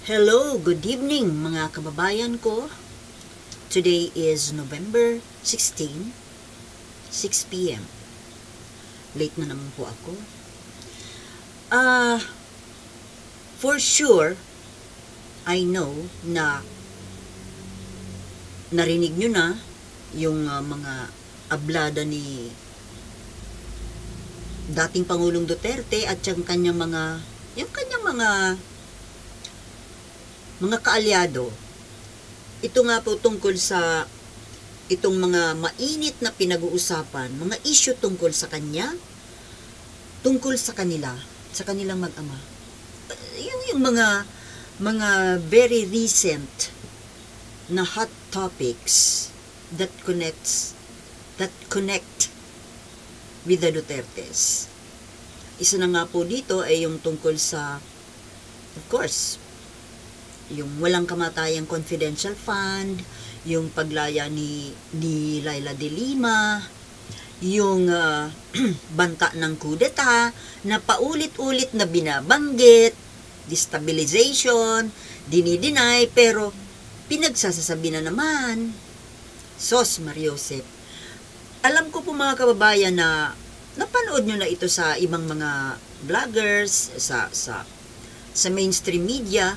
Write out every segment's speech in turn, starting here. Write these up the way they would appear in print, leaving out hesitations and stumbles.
Hello, good evening mga kababayan ko. Today is November 16, 6 p.m. Late na naman po ako. For sure, I know na narinig nyo na yung mga ablada ni dating Pangulong Duterte at yung kanyang mga kaalyado. Ito nga po tungkol sa itong mga mainit na pinag-uusapan, mga issue tungkol sa kanya, tungkol sa kanila, sa kanilang mag-ama. Yung mga very recent na hot topics that connect with the Dutertes. Isa na nga po dito ay yung tungkol sa, of course, yung walang kamatayang confidential fund, yung paglaya ni Laila de Lima, yung banta ng kudeta na paulit-ulit na binabanggit, destabilization, dinideny, pero pinagsasasabi na naman. Sos Mariosep. Alam ko po mga kababayan na napanood nyo na ito sa ibang mga vloggers, sa mainstream media.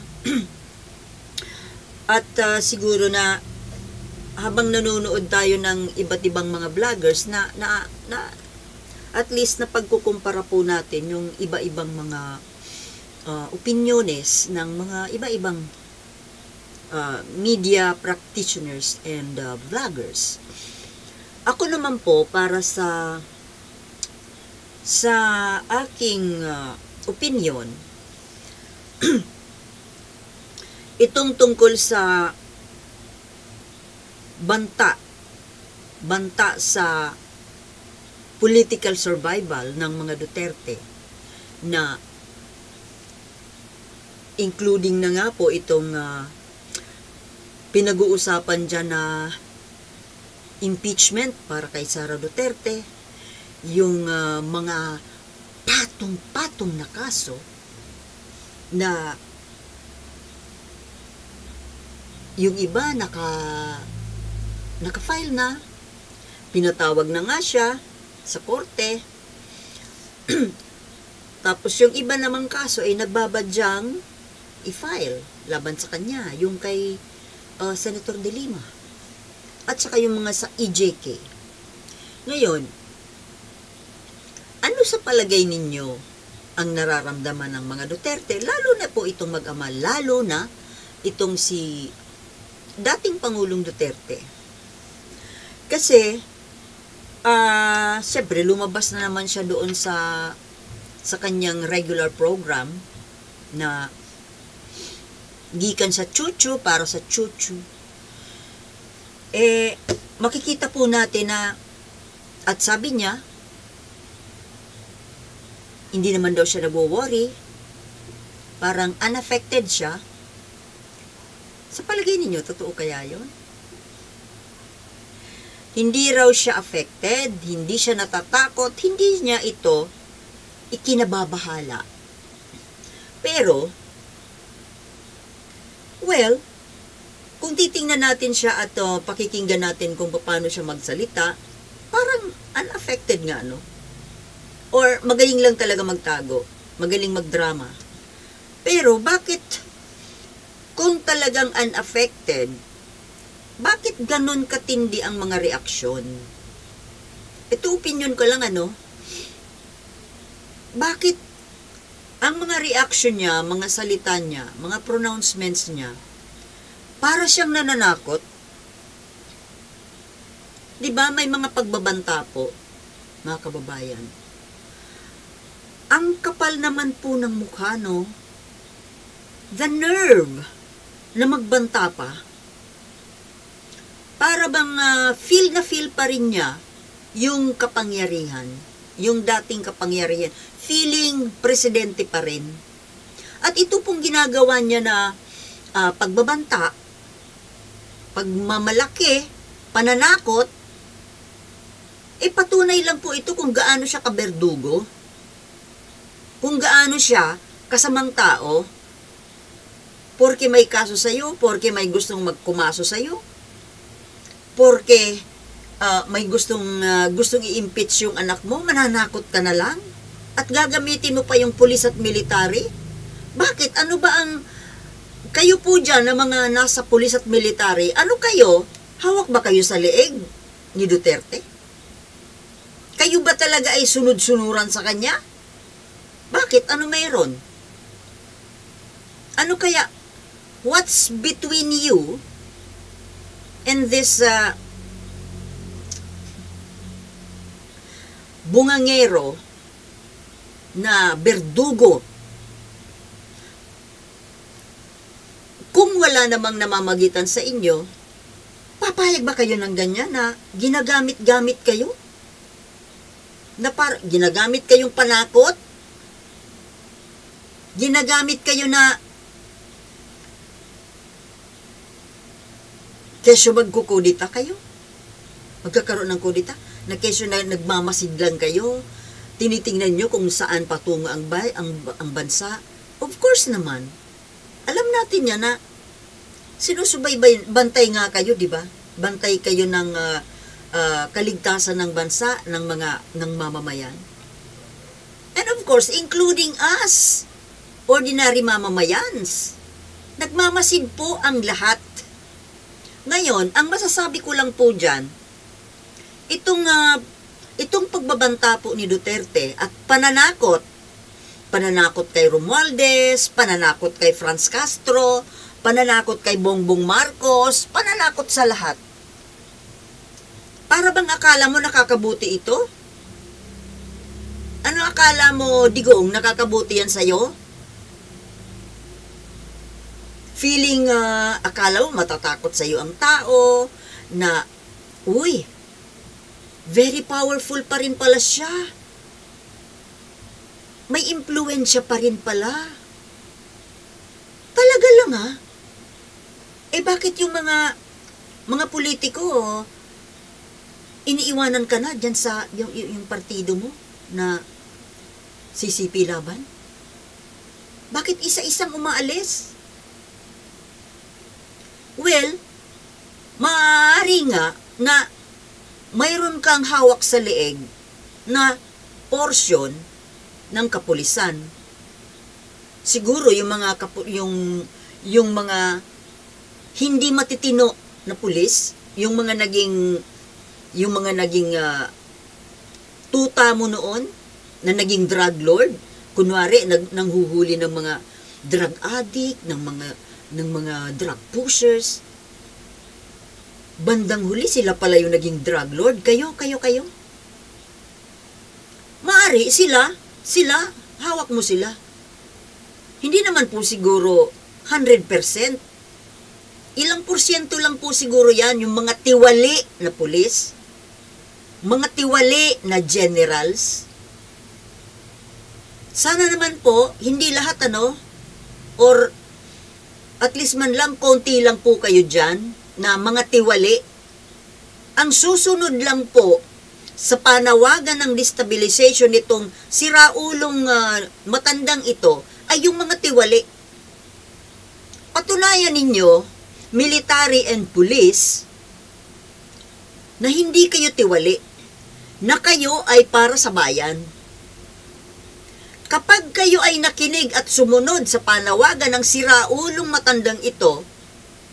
At siguro na habang nanonood tayo ng iba't ibang mga vloggers na at least na pagkukumpara po natin yung iba-ibang mga opiniones ng mga iba-ibang media practitioners and vloggers. Ako naman po para sa aking opinion, itong tungkol sa banta sa political survival ng mga Duterte, na including na nga po itong pinag-uusapan dyan na impeachment para kay Sara Duterte, yung mga patong-patong na kaso na yung iba naka-file na, pinatawag na nga siya sa korte. Tapos yung iba namang kaso ay nagbabadyang i-file laban sa kanya, yung kay Senator de Lima at saka yung mga sa EJK. Ngayon, ano sa palagay ninyo ang nararamdaman ng mga Duterte, lalo na po itong mag-ama, lalo na itong si dating Pangulong Duterte? Kasi siyempre lumabas na naman siya doon sa kanyang regular program na gikan sa chuchu para sa chuchu. Makikita po natin na, at sabi niya, hindi naman daw siya nagwo-worry, parang unaffected siya. Sa palagay ninyo, totoo kaya yun? Hindi raw siya affected, hindi siya natatakot, hindi niya ito ikinababahala. Pero, well, kung titingnan natin siya at pakikinggan natin kung paano siya magsalita, parang unaffected nga, no? Or magaling lang talaga magtago, magaling magdrama. Pero bakit, kung talagang unaffected, bakit ganon katindi ang mga reaksyon? Ito opinion ko lang, ano? Bakit ang mga reaksyon niya, mga salita niya, mga pronouncements niya, para siyang nananakot? Diba may mga pagbabanta po, mga kababayan? Ang kapal naman po ng mukha, no? The nerve na magbanta pa. Para bang feel pa rin niya yung kapangyarihan, yung dating kapangyarihan, feeling presidente pa rin. At ito pong ginagawa niya na pagbabanta, pagmamalaki, pananakot, patunay lang po ito kung gaano siya kaberdugo, kung gaano siya kasamang tao. Porke may kaso sa'yo, porke may gustong magkumaso sa'yo, porke may gustong i-impeach yung anak mo, mananakot ka na lang? At gagamitin mo pa yung pulis at military? Bakit? Ano ba ang... Kayo po dyan na mga nasa pulis at military, ano kayo? Hawak ba kayo sa leeg ni Duterte? Kayo ba talaga ay sunod-sunuran sa kanya? Bakit? Ano mayroon? Ano kaya? What's between you and this bungangero na berdugo? Kung wala namang namamagitan sa inyo, papayag ba kayo ng ganyan na ginagamit-gamit kayo? Na ginagamit kayong panakot? Ginagamit kayo na kesyo magkukudita kayo? Magkakaroon ng kudita? Na kesyo na nagmamasid lang kayo? Tinitingnan nyo kung saan patungo ang bansa? Of course naman. Alam natin yan na sinusubaybay, bantay nga kayo, di ba? Bantay kayo ng kaligtasan ng bansa, ng mamamayan. And of course, including us, ordinary mamamayans. Nagmamasid po ang lahat. Ngayon, ang masasabi ko lang po dyan, itong pagbabanta po ni Duterte at pananakot kay Romualdez, pananakot kay Franz Castro, pananakot kay Bongbong Marcos, pananakot sa lahat. Para bang akala mo nakakabuti ito? Ano akala mo, Digong, nakakabuti yan sa'yo? Feeling, akala mo matatakot sa'yo ang tao, na, uy, very powerful pa rin pala siya. May impluensya pa rin pala. Talaga lang bakit yung mga politiko, iniiwanan ka na dyan sa yung partido mo na CCP laban? Bakit isa-isang umaalis? Well, maaari nga na mayroon kang hawak sa leeg na porsyon ng kapulisan. Siguro yung mga hindi matitino na pulis, yung mga naging tuta mo noon na naging drug lord, kunwari nanghuhuli ng mga drug addict, ng mga drug pushers. Bandang huli sila pala yung naging drug lord. Kayo. Maari sila, hawak mo sila. Hindi naman po siguro 100%. Ilang porsyento lang po siguro yan, yung mga tiwali na pulis, mga tiwali na generals. Sana naman po, hindi lahat or at least man lang, konti lang po kayo dyan, na mga tiwali. Ang susunod lang po, sa panawagan ng destabilization nitong siraulong matandang ito, ay yung mga tiwali. Patunayan ninyo, military and police, na hindi kayo tiwali, na kayo ay para sa bayan. Kapag kayo ay nakinig at sumunod sa panawagan ng siraulong matandang ito,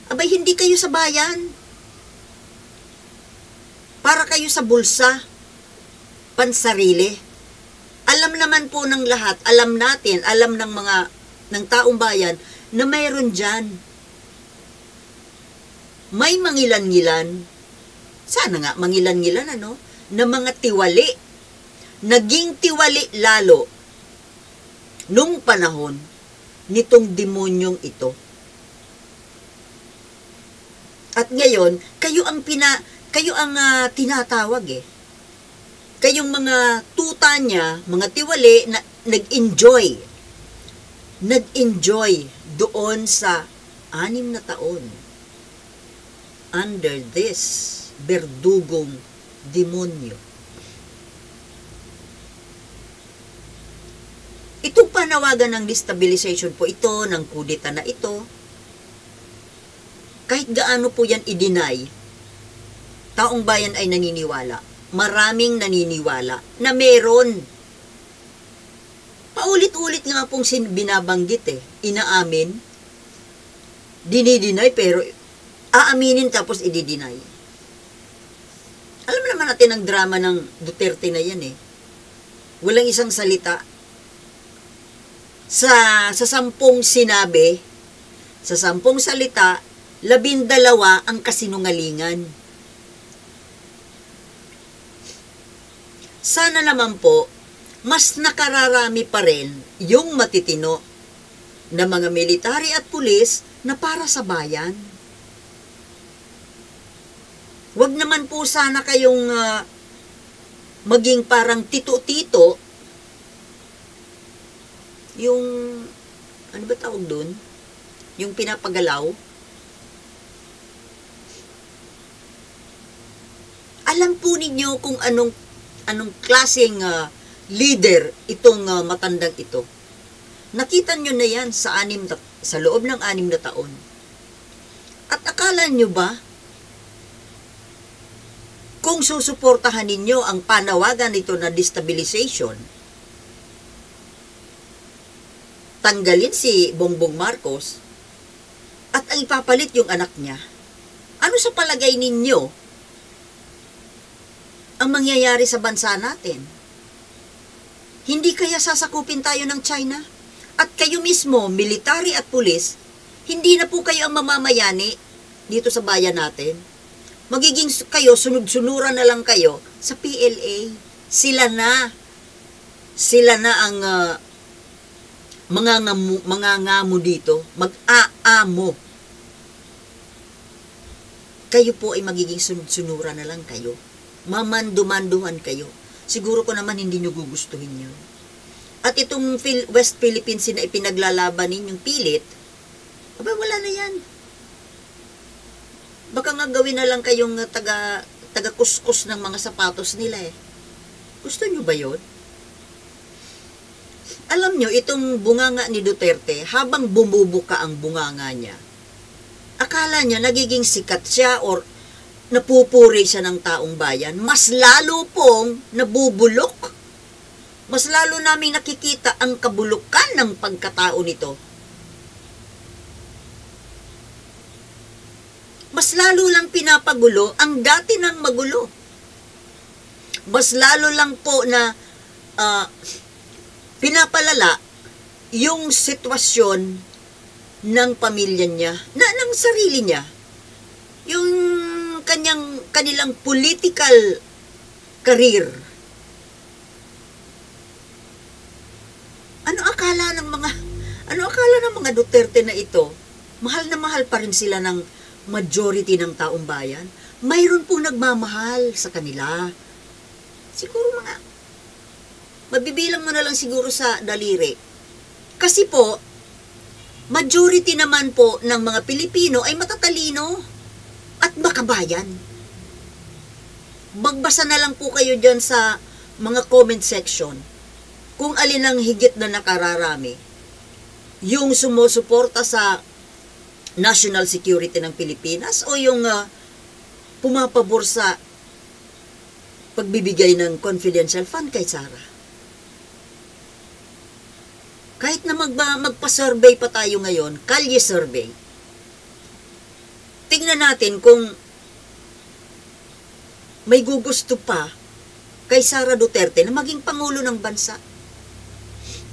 abay hindi kayo sa bayan. Para kayo sa bulsa, pansarili. Alam naman po ng lahat, alam natin, alam ng taong bayan na mayroon dyan. May mangilan-ngilan, sana nga mangilan-ngilan na mga tiwali, naging tiwali lalo nung panahon nitong demonyong ito. At ngayon, kayo ang tinatawag Kayong mga tuta niya, mga tiwali na nag-enjoy doon sa 6 na taon under this berdugong demonyo. Itong panawagan ng destabilization po ito, ng kudeta na ito, kahit gaano po yan i-deny, taong bayan ay naniniwala. Maraming naniniwala na meron. Paulit-ulit nga pong binabanggit inaamin, dinideny pero aaminin tapos i-deny. Alam naman natin ang drama ng Duterte na yan Walang isang salita. Sa 10 sinabi, sa 10 salita, 12 ang kasinungalingan. Sana naman po, mas nakararami pa rin yung matitino na mga military at pulis na para sa bayan. Huwag naman po sana kayong maging parang tito-tito, yung, ano ba tawag dun? Yung pinapagalaw. Alam po ninyo kung anong klaseng leader itong matandang ito. Nakita nyo na yan sa loob ng 6 na taon. At akala nyo ba, kung susuportahan ninyo ang panawagan nito na destabilization, tanggalin si Bongbong Marcos, at ang ipapalit yung anak niya, ano sa palagay ninyo ang mangyayari sa bansa natin? Hindi kaya sasakupin tayo ng China? At kayo mismo, military at pulis, hindi na po kayo ang mamamayani dito sa bayan natin. Magiging kayo, sunod-sunuran na lang kayo sa PLA. Sila na ang mga ngamo dito, mag-aamo. Kayo po ay magiging sunod-sunuran na lang kayo. Mamandumanduhan kayo. Siguro ko naman hindi nyo gugustuhin yun. At itong West Philippines na ipinaglalaban ninyong pilit, aba, wala na yan. Baka nga gawin na lang kayong taga-kuskus ng mga sapatos nila Gusto nyo ba yun? Alam nyo, itong bunganga ni Duterte, habang bumubuka ang bunganga niya, akala niya nagiging sikat siya or napupuri siya ng taong bayan, mas lalo pong nabubulok. Mas lalo naming nakikita ang kabulukan ng pagkatao nito. Mas lalo lang pinapagulo ang dati ng magulo. Mas lalo lang po na pinapalala yung sitwasyon ng pamilya niya, ng sarili niya. Yung kanilang political career. Ano akala ng mga Duterte na ito? Mahal na mahal pa rin sila ng majority ng taong bayan. Mayroon pong nagmamahal sa kanila. Siguro mabibilang mo na lang siguro sa daliri. Kasi po, majority naman po ng mga Pilipino ay matatalino at makabayan. Magbasa na lang po kayo dyan sa mga comment section kung alin ang higit na nakararami. Yung sumusuporta sa national security ng Pilipinas o yung pumapabor sa pagbibigay ng confidential fund kay Sara. Kahit na magpa-survey pa tayo ngayon, kalye survey, tingnan natin kung may gugusto pa kay Sara Duterte na maging Pangulo ng bansa.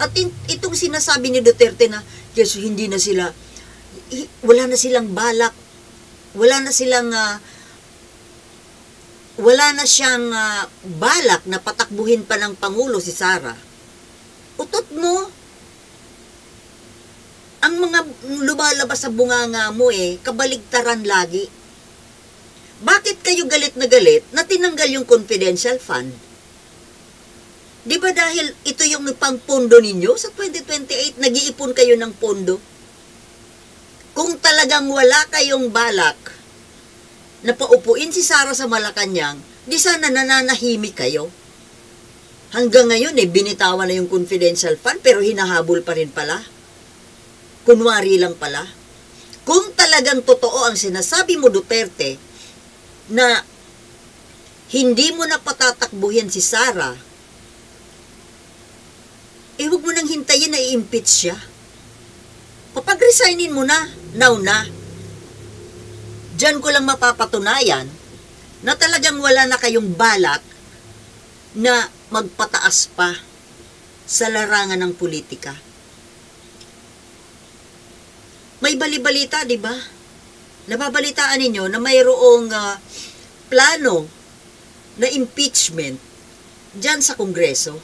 At itong sinasabi ni Duterte na yes, hindi na sila, wala na silang balak, wala na siyang balak na patakbuhin pa ng Pangulo si Sara. Utot mo, ang mga lumalabas sa bunganga mo kabaligtaran lagi. Bakit kayo galit na tinanggal yung confidential fund? Di ba dahil ito yung pangpondo ninyo sa 2028, nag-iipon kayo ng pondo? Kung talagang wala kayong balak na paupuin si Sara sa Malacanang, di sana nananahimik kayo. Hanggang ngayon binitawan na yung confidential fund pero hinahabol pa rin pala. Kunwari lang pala. Kung talagang talagang totoo ang sinasabi mo, Duterte, na hindi mo na patatakbuhin si Sara, huwag mo nang hintayin na i-impeach siya. Papag-resignin mo na, now na. Diyan ko lang mapapatunayan na talagang wala na kayong balak na magpataas pa sa larangan ng politika. May balibalita, di ba? Nababalitaan ninyo na mayroong plano na impeachment dyan sa Kongreso.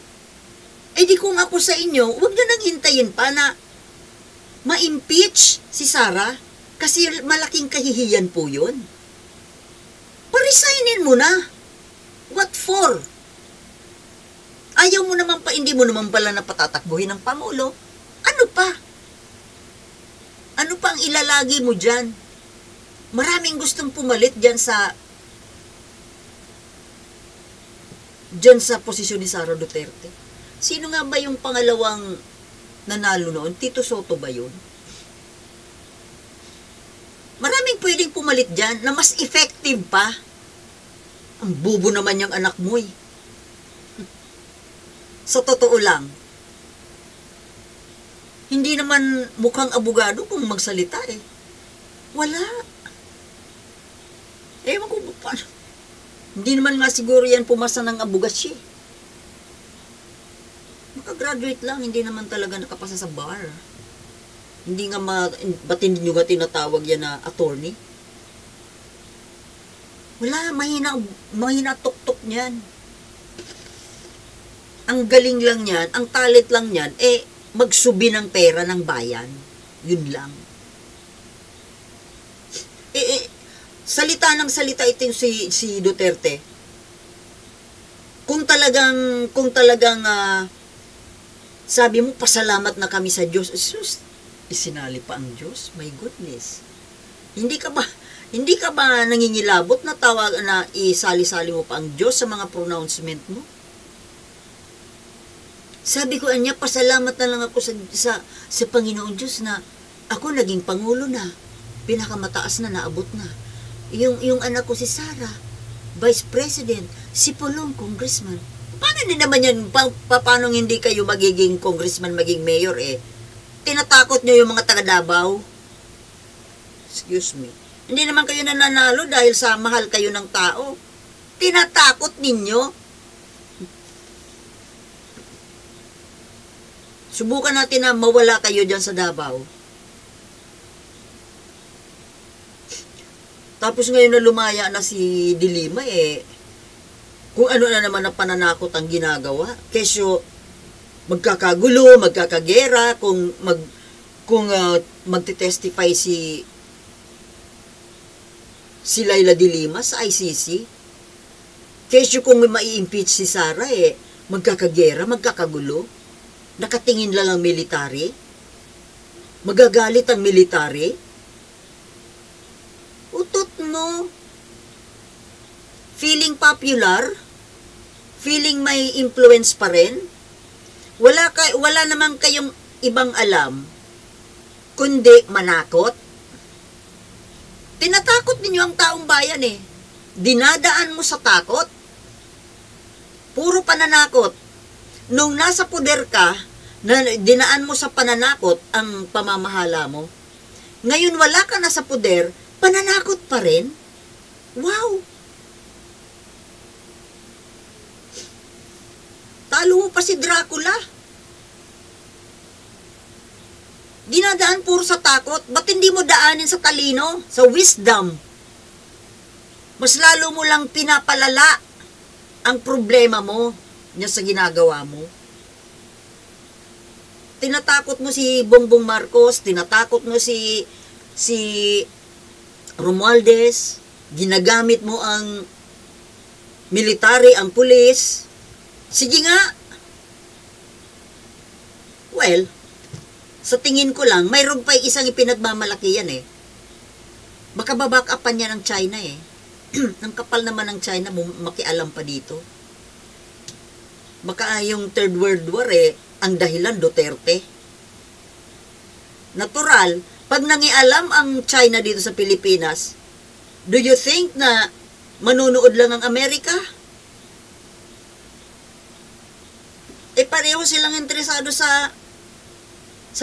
Di kung ako sa inyo, huwag nyo nang hintayin pa na ma-impeach si Sara kasi malaking kahihiyan po yun. Paresignin mo na. What for? Ayaw mo naman pa, hindi mo naman pala na patatakbuhin ng Pangulo. Ano pa? Ano pa ang ilalagi mo dyan? Maraming gustong pumalit dyan sa posisyon ni Sara Duterte. Sino nga ba yung pangalawang nanalo noon? Tito Soto ba yun? Maraming pwedeng pumalit dyan na mas effective pa. Ang bubo naman yung anak mo eh. Sa totoo lang, hindi naman mukhang abogado kung magsalita eh. Wala. Ewan ko paano. Hindi naman nga siguro yan pumasa ng abogasya. Makagraduate lang, hindi naman talaga nakapasa sa bar. Hindi nga ba't hindi nyo nga tinatawag yan na attorney? Wala, mahina tok-tok niyan. Ang galing lang yan, ang talent lang yan, magsubi ng pera ng bayan. Yun lang. Salita ng salita ito si Duterte. Kung talagang sabi mo, pasalamat na kami sa Diyos. Isinali pa ang Diyos? My goodness. Hindi ka ba nangingilabot na tawag na isali-sali mo pa ang Diyos sa mga pronouncement mo? Sabi ko niya, pasalamat na lang ako sa Panginoon Diyos na ako naging Pangulo na. Pinakamataas na naabot na. Yung anak ko si Sara, Vice President, si Pulong, Congressman. Paano din naman yan? Paano hindi kayo magiging congressman, maging mayor Tinatakot nyo yung mga taga Davao? Excuse me. Hindi naman kayo nananalo dahil sa mahal kayo ng tao. Tinatakot ninyo. Subukan natin na mawala kayo dyan sa Davao. Tapos ngayon na lumaya na si Dilima kung ano na naman ang pananakot ang ginagawa. Kesyo magkakagulo, magkakagera kung magte-testify si Laila Dilima sa ICC. Kesyo kung mai-impeach si Sara magkakagera, magkakagulo. Nakatingin lang ang military. Magagalit ang military. Utot mo. Feeling popular, feeling may influence pa rin. Wala naman kayong ibang alam kundi manakot. Tinatakot ninyo ang taong bayan Dinadaan mo sa takot. Puro pananakot. Nung nasa poder ka, dinaan mo sa pananakot ang pamamahala mo. Ngayon wala ka na sa poder, pananakot pa rin? Wow! Talo mo pa si Dracula. Dinadaan puro sa takot. Ba't hindi mo daanin sa talino? Sa wisdom? Mas lalo mo lang pinapalala ang problema mo niya sa ginagawa mo. Tinatakot mo si Bongbong Marcos, tinatakot mo si Romualdez, ginagamit mo ang military, ang pulis. Sige nga. Well, sa tingin ko lang, mayroon pa isang ipinagmamalaki yan Baka baback upan niya ng China Ang kapal naman ng China, makialam pa dito. Baka yung Third World War ang dahilan Duterte. natural, pag nangialam ang China dito sa Pilipinas, do you think na manunood lang ang Amerika? Pareho silang interesado sa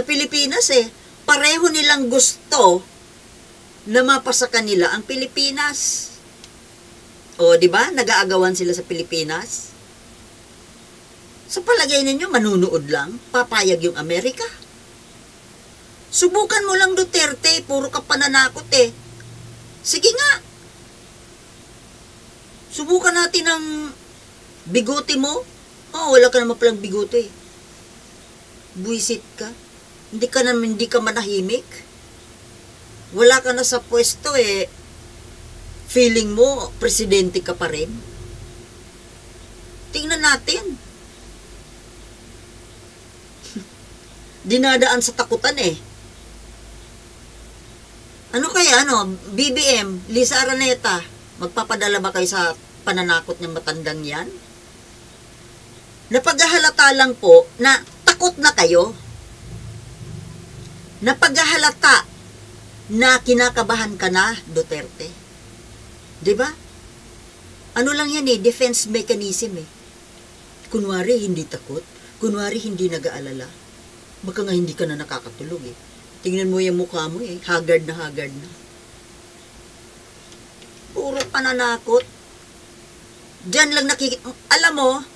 Pilipinas eh. Pareho nilang gusto na mapasa kanila ang Pilipinas. O, di ba? Nag-aagawan sila sa Pilipinas. Sa palagay ninyo, manunood lang? Papayag yung Amerika? Subukan mo lang, Duterte. Puro ka pananakot eh. Sige nga. Subukan natin ang bigote mo. Oh, wala ka naman palang bigote. Buisit ka. Hindi ka manahimik. Wala ka na sa pwesto eh. Feeling mo, presidente ka pa rin. Tingnan natin. Dinadaan sa takutan eh. Ano kaya, BBM, Lisa Araneta, magpapadala ba kayo sa pananakot ng matandang yan? Napaghahalata lang po na takot na kayo. Napaghahalata na kinakabahan ka na, Duterte. Diba? Ano lang yan eh, defense mechanism eh. Kunwari hindi takot, kunwari hindi nag-aalala. Baka nga hindi ka na nakakatulog eh. Tingnan mo yung mukha mo eh, haggard na haggard na. Puro pananakot. Diyan lang alam mo,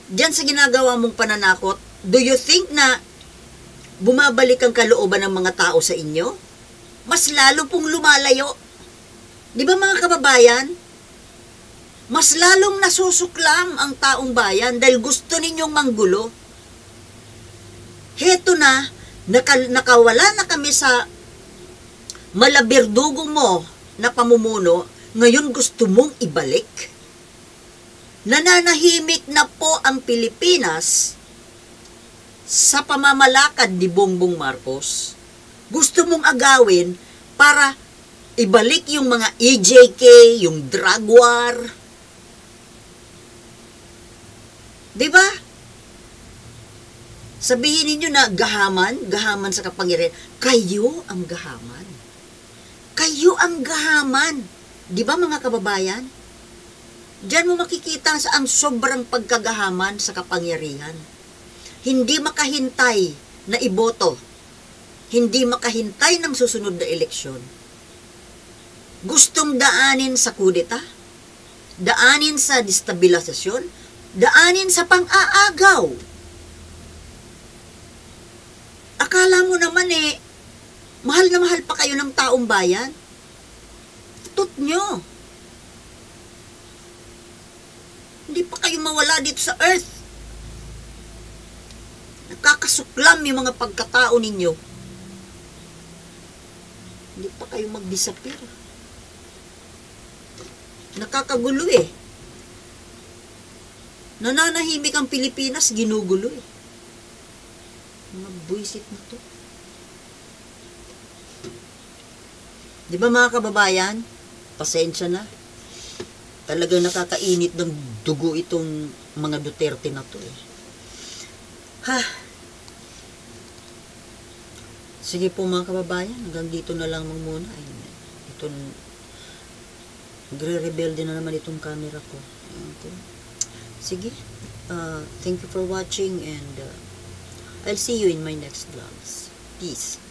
diyan sa ginagawa mong pananakot, do you think na bumabalik ang kalooban ng mga tao sa inyo? Mas lalo pong lumalayo. Di ba mga kababayan? Mas lalong nasusuklam ang taong bayan dahil gusto ninyong manggulo. Heto na, nakawala na kami sa malabirdugong mo na pamumuno, ngayon gusto mong ibalik? Nananahimik na po ang Pilipinas sa pamamalakad ni Bongbong Marcos. Gusto mong agawin para ibalik yung mga EJK, yung drug war. Diba? Sabihin ninyo na gahaman sa kapangyarihan. Kayo ang gahaman. Kayo ang gahaman. Diba mga kababayan? Diyan mo makikita ang sobrang pagkagahaman sa kapangyarihan. Hindi makahintay na iboto. Hindi makahintay ng susunod na eleksyon. Gustong daanin sa kudeta, daanin sa destabilisasyon, daanin sa pang-aagaw. Akala mo naman mahal na mahal pa kayo ng taong bayan? Tut nyo. Hindi pa kayo mawala dito sa earth. Nakakasuklam yung mga pagkatao ninyo. Hindi pa kayo mag-disappear. Nakakagulo eh. Nananahimik ang Pilipinas, ginugulo eh. Mga buisit na to. Di ba mga kababayan? Pasensya na. Talagang nakakainit ng dugo itong mga Duterte na to eh. Sige po mga kababayan, hanggang dito na lang muna. Nagre-rebelde na naman itong camera ko. Sige. Thank you for watching and I'll see you in my next vlogs. Peace.